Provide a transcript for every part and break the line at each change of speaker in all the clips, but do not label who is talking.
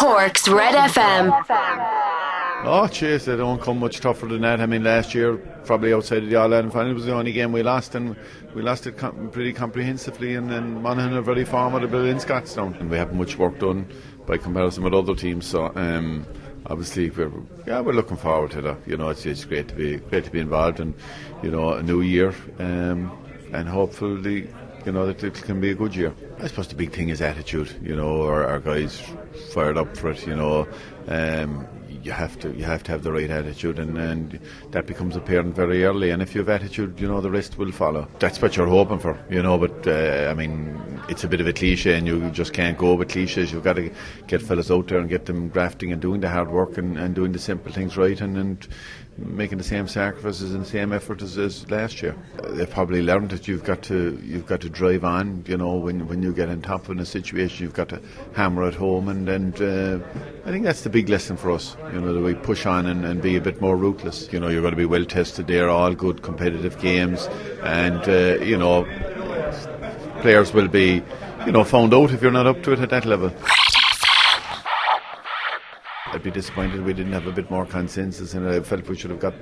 Cork's Red FM.
Oh, jeez, they don't come much tougher than that. I mean, last year, probably outside of the All-Ireland final, was the only game we lost, and we lost it pretty comprehensively, and Monaghan are very formidable in Scotstown. And we haven't much work done by comparison with other teams, so obviously we're looking forward to that. You know, it's great to be involved, and you know, a new year, and hopefully, you know, that it can be a good year. I suppose the big thing is attitude. You know, our guys fired up for it. You know, you have to have the right attitude, and that becomes apparent very early. And if you have attitude, you know, the rest will follow. That's what you're hoping for. You know, but I mean, it's a bit of a cliche, and you just can't go with cliches. You've got to get fellas out there and get them grafting and doing the hard work and doing the simple things right, and making the same sacrifices and the same effort as last year. They've probably learned that you've got to drive on. You know, when you get on top of a situation, you've got to hammer at home, and I think that's the big lesson for us. You know, that we push on and be a bit more ruthless. You know, you're going to be well tested. They're all good competitive games, and you know, players will be, you know, found out if you're not up to it at that level. I'd be disappointed we didn't have a bit more consensus, and I felt we should have got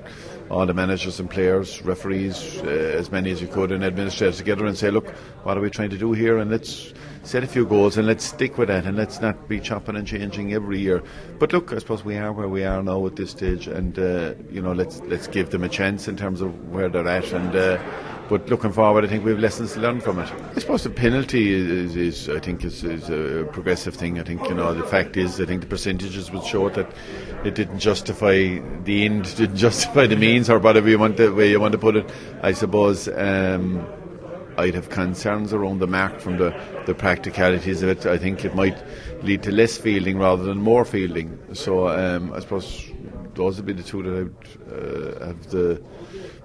all the managers and players, referees, as many as you could, and administrators together and say, look, what are we trying to do here, and let's set a few goals and let's stick with that, and let's not be chopping and changing every year. But look, I suppose we are where we are now at this stage, and you know, let's give them a chance in terms of where they're at, and but looking forward, I think we have lessons to learn from it. I suppose the penalty is a progressive thing. I think, you know, the fact is, I think the percentages would show that it didn't justify the end, didn't justify the means, or whatever way you want to put it. I suppose I'd have concerns around the mark from the practicalities of it. I think it might lead to less fielding rather than more fielding. So I suppose those would be the two that I would have the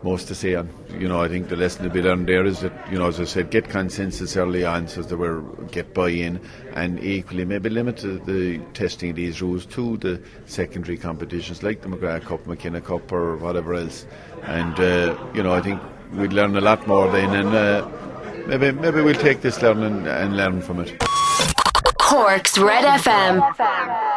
most to say on. You know, I think the lesson to be learned there is that, you know, as I said, get consensus early on, so that get buy-in, and equally maybe limit the testing of these rules to the secondary competitions like the McGrath Cup, McKenna Cup, or whatever else. And you know, I think we'd learn a lot more then, and maybe we'll take this learning and learn from it.
Cork's Red FM.